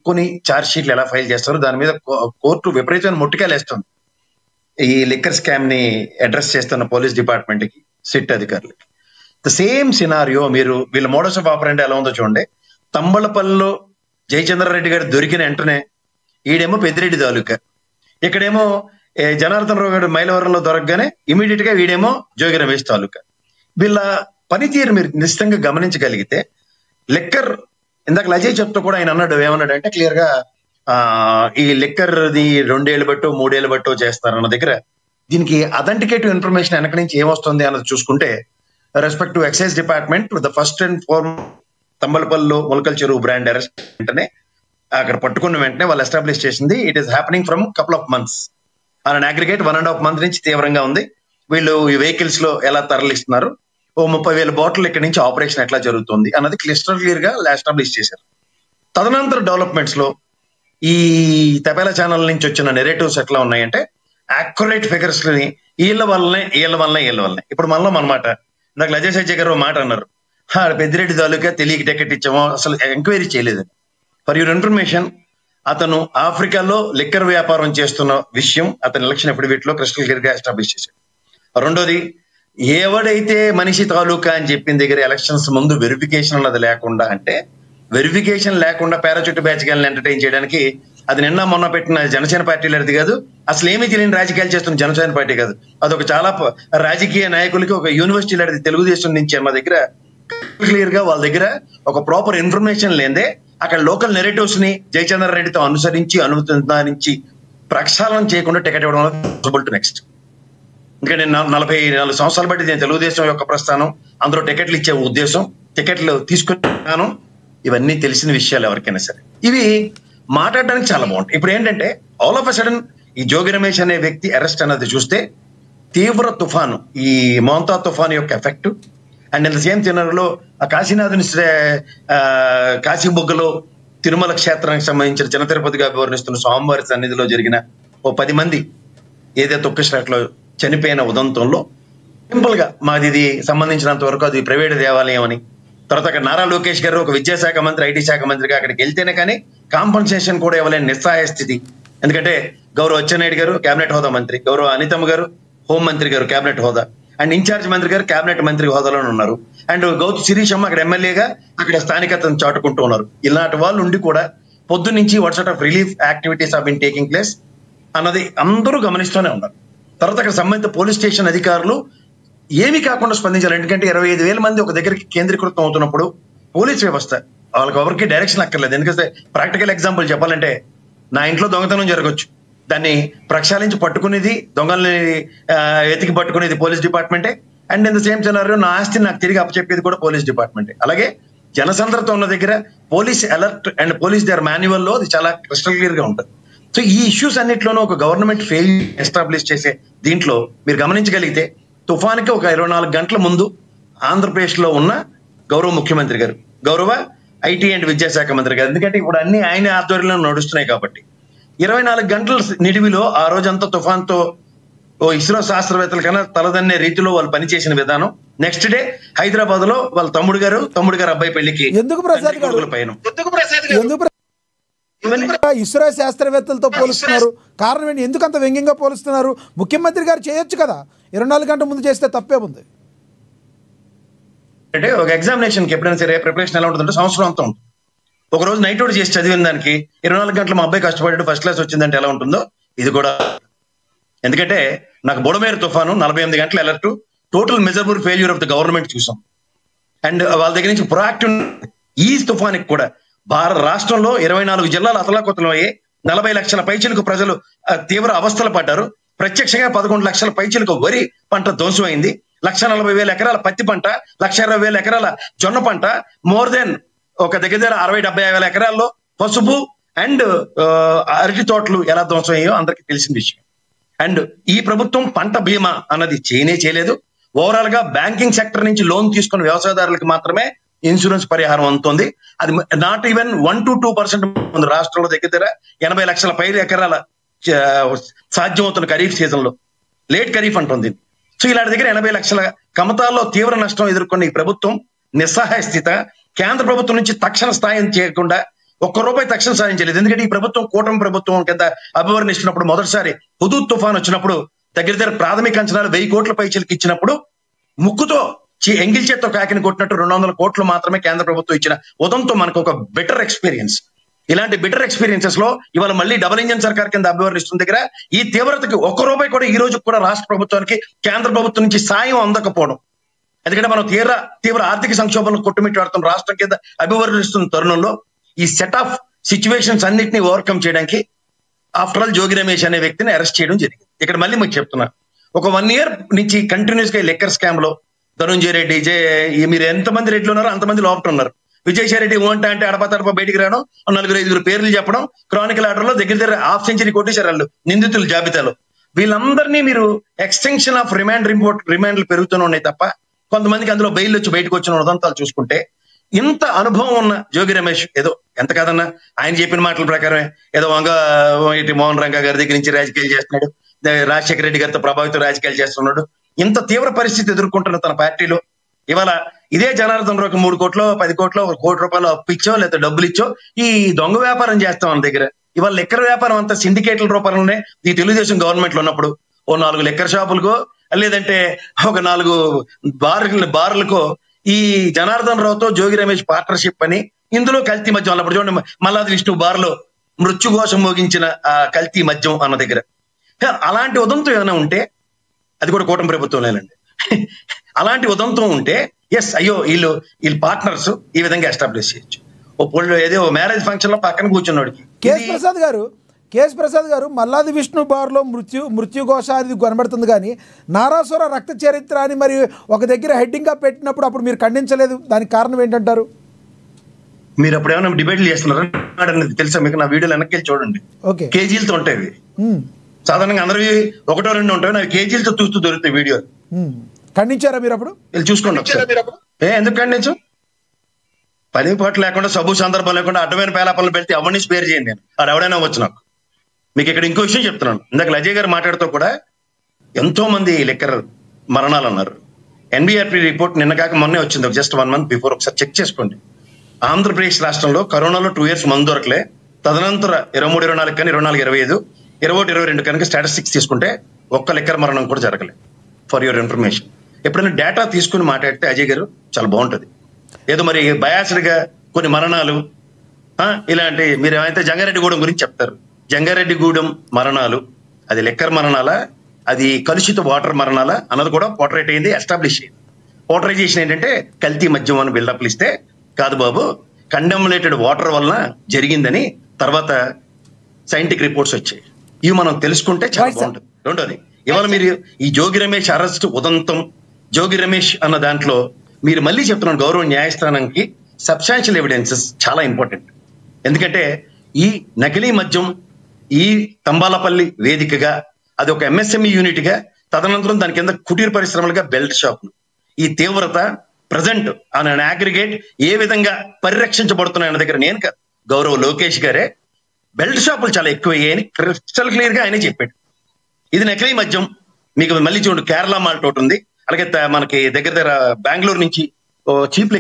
కనుక్కొని ఛార్జ్ షీట్లు ఎలా ఫైల్ చేస్తారో దాని మీద కోర్టు విపరీతమైన ముట్టికాయలేస్తుంది. ఈ లిక్కర్ స్కామ్ ని అడ్రస్ చేస్తున్న పోలీస్ డిపార్ట్మెంట్ కి, సిట్ అధికారులకి. ద సేమ్ సినారియో మీరు వీళ్ళ మోడస్ ఆఫ్ ఆపరెండి ఎలా ఉందో చూడండి. తంబళపల్లిలో జయచంద్రారెడ్డి గారు దొరికిన వెంటనే ఈడేమో పెద్దిరెడ్డి తాలూకా, ఇక్కడేమో జనార్దన్ రావు గారు మైలవరంలో దొరకగానే ఇమీడియట్ గా వీడేమో జోగి రమేష్ తాలూకా. వీళ్ళ పనితీరు మీరు నిశ్చితంగా గమనించగలిగితే, లిక్కర్ ఇందాక అజయ్ చెప్తూ కూడా ఆయన అన్నాడు, ఏమన్నాడంటే క్లియర్ గా ఈ లిక్కర్ ది 2 ఏళ్ళు బట్టో 3 ఏళ్ళు బట్టో చేస్తారన్న దగ్గర దీనికి అథెంటికేటివ్ ఇన్ఫర్మేషన్ వెనక నుంచి ఏమొస్తుంది అన్నది చూసుకుంటే, respect to excise department the first and foremost తంబలపల్లిలో మొలకల్ చెరువు బ్రాండ్ అరెస్ట్ వెంటనే అక్కడ పట్టుకున్న వెంటనే వాళ్ళు ఎస్టాబ్లిష్ చేసింది it is happening from couple of months an aggregate 1.5 months నుంచి తీవ్రంగా ఉంది. వీళ్ళు ఈ వెహికల్స్ లో ఎలా తరలిస్తున్నారు, 30,000 బాటిల్ ఇక్కడ నుంచి ఆపరేషన్ ఎట్లా జరుగుతుంది అన్నది క్లియర్ గా ఎస్టాబ్లిష్ చేశారు. తదనంతర డెవలప్మెంట్స్ లో ఈ తపేలా ఛానల్ నుంచి వచ్చిన నెరేటివ్స్ ఎట్లా ఉన్నాయంటే, యాక్యురేట్ ఫిగర్స్ ని వీళ్ళ వల్లనే ఇప్పుడు మనలో అనమాట. నాకు అజయ్ సజ్జయ్ గారు మాట అన్నారు, పెద్దిరెడ్డి తాలూకా తెలియక టికెట్ ఇచ్చామో అసలు ఎంక్వైరీ చేయలేదు. ఫర్ యువర్ ఇన్ఫర్మేషన్, అతను ఆఫ్రికాలో లిక్కర్ వ్యాపారం చేస్తున్న విషయం అతని ఎలక్షన్ అఫిడవిట్ లో క్రిస్టల్ క్లియర్ గా ఎస్టాబ్లిష్ చేశాడు. రెండోది, ఎవడైతే మనిషి తాలూకా అని చెప్పిన దగ్గర ఎలక్షన్స్ ముందు వెరిఫికేషన్ అన్నది లేకుండా, అంటే వెరిఫికేషన్ లేకుండా పారాచూట్ బ్యాచ్ గాలని ఎంటర్టైన్ చేయడానికి, అది నిన్న మొన్న పెట్టిన జనసేన పార్టీలది కాదు, అసలు ఏమీ తెలియని రాజకీయాలు చేస్తున్న జనసేన పార్టీ కాదు, అదొక చాలా రాజకీయ నాయకులకి ఒక యూనివర్సిటీ లాంటిది తెలుగుదేశం నుంచి అన్న దగ్గర క్లియర్ గా వాళ్ళ దగ్గర ఒక ప్రాపర్ ఇన్ఫర్మేషన్ లేదే అక్కడ లోకల్ నెరేటివ్స్ ని జయచంద్రారెడ్డితో అనుసరించి ప్రక్షాళన చేయకుండా టికెట్ ఇవ్వడం పాసిబుల్ టు నెక్స్ట్. ఎందుకంటే 44 సంవత్సరాలు బట్టి నేను తెలుగుదేశం యొక్క ప్రస్థానం, అందరూ టికెట్లు ఇచ్చే ఉద్దేశం, టికెట్లు తీసుకున్నాను, ఇవన్నీ తెలిసిన విషయాలు ఎవరికైనా సరే. ఇవి మాట్లాడడానికి చాలా బాగుంటాయి. ఇప్పుడు ఏంటంటే ఆల్ ఆఫ్ అ సడన్ ఈ జోగి రమేష్ అనే వ్యక్తి అరెస్ట్ అన్నది చూస్తే తీవ్ర తుఫాను, ఈ మోంతా తుఫాను యొక్క effect and in the same తినరులో కాశీనాథుని కాశీబొగ్గలో తిరుమల క్షేత్రానికి సంబంధించిన చిన్న తిరుపతిగా వివరణిస్తున్న స్వామివారి సన్నిధిలో జరిగిన 10 మంది ఏదైతే తొక్కిసలాట్లో చనిపోయిన ఉదంతంలో సింపుల్ గా మాది ఇది సంబంధించినంత వరకు అది ప్రైవేట్ దేవాలయం అని, తర్వాత అక్కడ నారా లోకేష్ గారు ఒక విద్యాశాఖ మంత్రి, ఐటీ శాఖ మంత్రిగా అక్కడికి వెళ్తేనే కానీ కాంపన్సేషన్ కూడా ఇవ్వలేని నిస్సహాయ స్థితి. ఎందుకంటే గౌరవ అచ్చెన్నాయుడు గారు క్యాబినెట్ హోదా మంత్రి, గౌరవ అనితమ్మ గారు హోంమంత్రి గారు క్యాబినెట్ హోదా, అండ్ ఇన్ఛార్జ్ మంత్రి గారు క్యాబినెట్ మంత్రి హోదాలోనే ఉన్నారు, అండ్ గౌతు శిరీషమ్మ అక్కడ ఎమ్మెల్యేగా అక్కడ స్థానికతను చాటుకుంటూ ఉన్నారు. ఇలాంటి వాళ్ళు ఉండి కూడా పొద్దు నుంచి what sort of relief activities have been taking place అన్నది అందరూ గమనిస్తూనే ఉన్నారు. తర్వాత అక్కడ సంబంధిత పోలీస్ స్టేషన్ అధికారులు ఏమీ కాకుండా స్పందించాలి. ఎందుకంటే 25,000 మంది ఒక దగ్గరికి కేంద్రీకృతం అవుతున్నప్పుడు పోలీస్ వ్యవస్థ వాళ్ళకి ఎవరికి డైరెక్షన్ అక్కర్లేదు. ఎందుకంటే ప్రాక్టికల్ ఎగ్జాంపుల్ చెప్పాలంటే, నా ఇంట్లో దొంగతనం జరగచ్చు, దాన్ని ప్రక్షాళించి పట్టుకునేది, దొంగల్ని ఎతికి పట్టుకునేది పోలీస్ డిపార్ట్మెంటే, and in the same scenario నా ఆస్తిని నాకు తిరిగి అప్పచెప్పేది కూడా పోలీస్ డిపార్ట్మెంటే. అలాగే జనసంద్రత ఉన్న దగ్గర police alert and police their manual లో అది చాలా క్రిస్టల్ క్లియర్ గా ఉంటుంది. సో ఈ ఇష్యూస్ అన్నింటిలోనూ ఒక గవర్నమెంట్ ఫెయిల్ ఎస్టాబ్లిష్ చేసే దీంట్లో మీరు గమనించగలిగితే, తుఫాన్కి ఒక 24 గంటల ముందు ఆంధ్రప్రదేశ్ లో ఉన్న గౌరవ ముఖ్యమంత్రి గారు, గౌరవ ఐటీ అండ్ విద్యాశాఖ మంత్రి గారు, ఎందుకంటే ఇప్పుడు అన్ని ఆయన ఆధ్వర్యంలో నడుస్తున్నాయి కాబట్టి 24 గంటల నిడివిలో ఆ రోజంతా తుఫాన్తో ఇస్రో శాస్త్రవేత్తల కన్నా తలదన్నే రీతిలో వాళ్ళు పనిచేసిన విధానం. నెక్స్ట్ డే హైదరాబాద్ లో వాళ్ళ తమ్ముడు గారు అబ్బాయి పెళ్లికి ఇస్రో శాస్త్రవేత్తలతో పోలుస్తున్నారు. కారణం ఏంటి? ఎందుకు అంత వ్యంగ్యంగా పోలుస్తున్నారు? ముఖ్యమంత్రి గారు చేయొచ్చు కదా, 24 గంటల ముందు చేస్తే తప్పే ఉంది. అంటే ఒక ఎగ్జామినేషన్ కి ఎప్పుడైనా సరే ప్రిపరేషన్ ఎలా ఉంటుందంటే సంవత్సరం అంతా ఉంటుంది. ఒక రోజు నైట్ అవుట్ చేసి చదివిన దానికి 24 గంటలు మా అబ్బాయి కష్టపడ్డాడు ఫస్ట్ క్లాస్ వచ్చిందంటే ఎలా ఉంటుందో ఇది కూడా. ఎందుకంటే నాకు బుడమేరు తుఫాను 48 గంటల alert, total measurable failure of the government చూసాం. అండ్ వాళ్ళ దగ్గర నుంచి ప్రొయాక్టివ్ ఈ తుఫానికి కూడా భారత రాష్ట్రంలో 24 జిల్లాలు అతలాకుతలం అయ్యి 40 లక్షల పైచిలకు ప్రజలు తీవ్ర అవస్థలు పడ్డారు. ప్రత్యక్షంగా 11 లక్షల పైచిలకు వరి పంట ధ్వంసమైంది. 140,000 ఎకరాల పత్తి పంట, 120,000 ఎకరాల జొన్న పంట, మోర్ దెన్ ఒక దగ్గర 60-70 వేల ఎకరాల్లో పసుపు అండ్ అరటి తోటలు ఎలా ధ్వంసం అయ్యో అందరికి తెలిసిన విషయం. అండ్ ఈ ప్రభుత్వం పంట బీమా అన్నది చేయలేదు. ఓవరాల్ గా బ్యాంకింగ్ సెక్టర్ నుంచి లోన్ తీసుకున్న వ్యవసాయదారులకు మాత్రమే ఇన్సూరెన్స్ పరిహారం అందుతుంది. అది నాట్ ఈవెన్ 1 to 2% రాష్ట్రంలో దగ్గర 80 లక్షల పైరు ఎకరాల సాధ్యమవుతున్న ఖరీఫ్ సీజన్ లో లేట్ ఖరీఫ్ అంటుంది. సో ఇలాంటి దగ్గర 80 లక్షల కమతాల్లో తీవ్ర నష్టం ఎదుర్కొన్న ఈ ప్రభుత్వం నిస్సహాయ స్థితి. కేంద్ర ప్రభుత్వం నుంచి తక్షణ స్థాయం చేయకుండా ఒక్క రూపాయి తక్షణ సాయం చేయలేదు. ఎందుకంటే ఈ ప్రభుత్వం కూటమి ప్రభుత్వం కింద అభివర్ణన ఇచ్చినప్పుడు మొదటిసారి హుదూద్ తుఫాన్ వచ్చినప్పుడు దగ్గర ప్రాథమిక అంచనాలు 1000 కోట్ల పైచీలకి ఇచ్చినప్పుడు ముక్కుతో ఎంగిల్ చేత్తో కాకిని కొట్టినట్టు 200 కోట్లు మాత్రమే కేంద్ర ప్రభుత్వం ఇచ్చిన ఉదంతో మనకు ఒక బెటర్ ఎక్స్పీరియన్స్. ఇలాంటి బెటర్ ఎక్స్పీరియన్సెస్ లో ఇవాళ మళ్ళీ డబుల్ ఇంజన్ సర్కార్ కింద అభివర్ణిస్తున్న దగ్గర ఈ తీవ్రతకి 1 రూపాయి కూడా ఈ రోజు కూడా రాష్ట్ర ప్రభుత్వానికి కేంద్ర ప్రభుత్వం నుంచి సాయం అందకపోవడం. ఎందుకంటే మనం తీవ్ర ఆర్థిక సంక్షోభంలో కొట్టుమిట్టాడుతున్న రాష్ట్రం కింద అభివర్ణిస్తున్న తరుణంలో ఈ సెట్ ఆఫ్ సిచ్యువేషన్స్ అన్నింటినీ ఓవర్కమ్ చేయడానికి ఆఫ్టర్ ఆల్ జోగి రమేష్ అనే వ్యక్తిని అరెస్ట్ చేయడం జరిగింది. ఇక్కడ మళ్ళీ మీకు చెప్తున్నా, ఒక 1 year నుంచి కంటిన్యూస్ గా లెక్కర్ స్కామ్ లో ధనుంజయ రెడ్డి మీరు ఎంతమంది రెడ్లు ఉన్నారో అంతమంది లోపల ఉన్నారు. విజయసాయి రెడ్డి అంటే అడప బయటికి రావడం, 4-5 పేర్లు చెప్పడం, క్రానికల్ ఆర్డర్ లో దగ్గర ½ సెంచరీ కొట్టేశారు వాళ్ళు నిందితుల జాబితాలో. వీళ్ళందరినీ మీరు ఎక్స్టెన్షన్ ఆఫ్ రిమాండ్లు పెరుగుతూనే ఉన్నాయి తప్ప కొంతమందికి అందులో బెయిల్ వచ్చి బయటకు వచ్చిన ఉదంతాలు చూసుకుంటే ఇంత అనుభవం ఉన్న జోగి రమేష్ ఏదో ఎంత కాదన్నా ఆయన చెప్పిన మాటల ప్రకారమే ఏదో మోహన్ రంగా గారి దగ్గర నుంచి రాజకీయాలు చేస్తున్నాడు, రాజశేఖర రెడ్డి గారితో ప్రభావితం రాజకీయాలు చేస్తున్నాడు. ఇంత తీవ్ర పరిస్థితి ఎదుర్కొంటున్న తన పార్టీలో ఇవాళ ఇదే జనార్దన్ రావుకి 3 కోట్లు 10 కోట్లు 1 కోటి రూపాయలు అప్పు ఇచ్చో లేదా డబ్బులు ఇచ్చో ఈ దొంగ వ్యాపారం చేస్తాం మన దగ్గర. ఇవాళ లెక్కర్ వ్యాపారం అంతా సిండికేట్ల రూపంలోనే ఈ తెలుగుదేశం గవర్నమెంట్ లో ఉన్నప్పుడు ఓ 4 లెక్కర్ షాపులకో లేదంటే ఒక 4 బార్లకో ఈ జనార్దన్ రావుతో జోగి రమేష్ పార్ట్నర్షిప్ అని ఇందులో కల్తీ మద్యం అన్నప్పుడు చూడండి, మల్లాది విష్ణు బార్లో మృత్యుఘోషం మోగించిన ఆ కల్తీ మద్యం అన్న దగ్గర అలాంటి ఉదంతం ఏమైనా ఉంటే అది కూడా కూటమి ప్రభుత్వంలేనండి. అలాంటి ఉదంతం ఉంటే ఎస్ అయ్యో వీళ్ళు పార్ట్నర్స్ ఈ విధంగా ఎస్టాబ్లిష్ చేయొచ్చు. ఏదో మ్యారేజ్ ఫంక్షన్ లో పక్కన కూర్చున్నాడికి కేఎస్ ప్రసాద్ గారు మల్లాది విష్ణు బార్లో మృత్యుఘోష అది కనబడుతుంది, కానీ నారాసుర రక్త చరిత్ర అని మరి ఒక దగ్గర హెడ్డింగ్ గా పెట్టినప్పుడు అప్పుడు మీరు ఖండించలేదు. దానికి కారణం ఏంటంటారు? మీరు అప్పుడు ఏమైనా డిబేట్లు చేస్తున్నారా తెలుసా మీకు? నా వీడియోలు వెనక్కి చూడండి. కేజీలతో ఉంటాయి సాధారణంగా అందరివి 1-2 ఉంటాయి, నాకు కేజీలతో చూస్తూ దొరుకుతాయి వీడియో. ఖండించారా మీరు అప్పుడు? చూసుకోండి ఎందుకు ఖండించు? పని పాటు లేకుండా సబ్బు సందర్భం లేకుండా అడ్డమైన పేలాపనలు పెడితే ఎవరిని స్పేర్ చేయండి. నేను అది ఎవడైనా వచ్చు నాకు. మీకు ఇక్కడ ఇంకో విషయం చెప్తున్నాను. ఇందాక అజయ్ గారు మాట్లాడుతూ కూడా ఎంతో మంది లెక్కర్ మరణాలు అన్నారు. ఎన్బిఆర్పి రిపోర్ట్ నిన్న కాక మొన్నే వచ్చింది, జస్ట్ 1 month బిఫోర్. ఒకసారి చెక్ చేసుకోండి. ఆంధ్రప్రదేశ్ రాష్ట్రంలో కరోనాలో 2 years మందు దొరకలే. తదనంతర 23-24 కానీ 24-25 21-22 కనుక స్టాటిస్టిక్స్ తీసుకుంటే ఒక్క లెక్కర్ మరణం కూడా జరగలేదు. For your information. ఎప్పుడైనా డేటా తీసుకుని మాట్లాడితే అజయ్ గారు చాలా బాగుంటది. ఏదో మరి బయాస్డ్ గా కొన్ని మరణాలు ఇలాంటి మీరు ఏమైతే జంగారెడ్డిగూడెం గురించి చెప్తారు. జంగారెడ్డిగూడెం మరణాలు అది లెక్కర్ మరణాలా, అది కలుషిత వాటర్ మరణాలా అన్నది కూడా పోర్ట్రేట్ అయింది, ఎస్టాబ్లిష్ అయింది. పోర్ట్రైజేషన్ ఏంటంటే కల్తీ మద్యం అని బిల్డప్లు ఇస్తే కాదు బాబు, కండమ్యులేటెడ్ వాటర్ వలన జరిగిందని తర్వాత సైంటిఫిక్ రిపోర్ట్స్ వచ్చాయి. ఇవి మనం తెలుసుకుంటే చాలా బాగుంటుంది. రెండోది, ఇవాళ మీరు ఈ జోగి రమేష్ అరెస్ట్ ఉదంతం, జోగి రమేష్ అన్న దాంట్లో మీరు మళ్ళీ చెప్తున్నాను, గౌరవ న్యాయస్థానానికి సబ్స్టాన్షియల్ ఎవిడెన్సెస్ చాలా ఇంపార్టెంట్. ఎందుకంటే ఈ నకిలీ మద్యం ఈ తంబాలపల్లి వేదికగా అది ఒక ఎంఎస్ఎంఈ యూనిట్ గా, తదనంతరం దాని కింద కుటీర పరిశ్రమలుగా బెల్ట్ షాపులు, ఈ తీవ్రత ప్రజెంట్ ఆన్ అన్ అగ్రిగేట్ ఏ విధంగా పరిరక్షించబడుతున్నాయన్న దగ్గర నేను కాదు, గౌరవ లోకేష్ గారే బెల్ట్ షాపులు చాలా ఎక్కువయ్యాయని క్రిస్టల్ క్లియర్ గా ఆయనే చెప్పాడు. ఇది నకిలీ మద్యం. మీకు మళ్ళీ చూడండి, కేరళ మాల్ట్ ఒకటి ఉంది, అలాగే మనకి దగ్గర బెంగళూరు నుంచి చీప్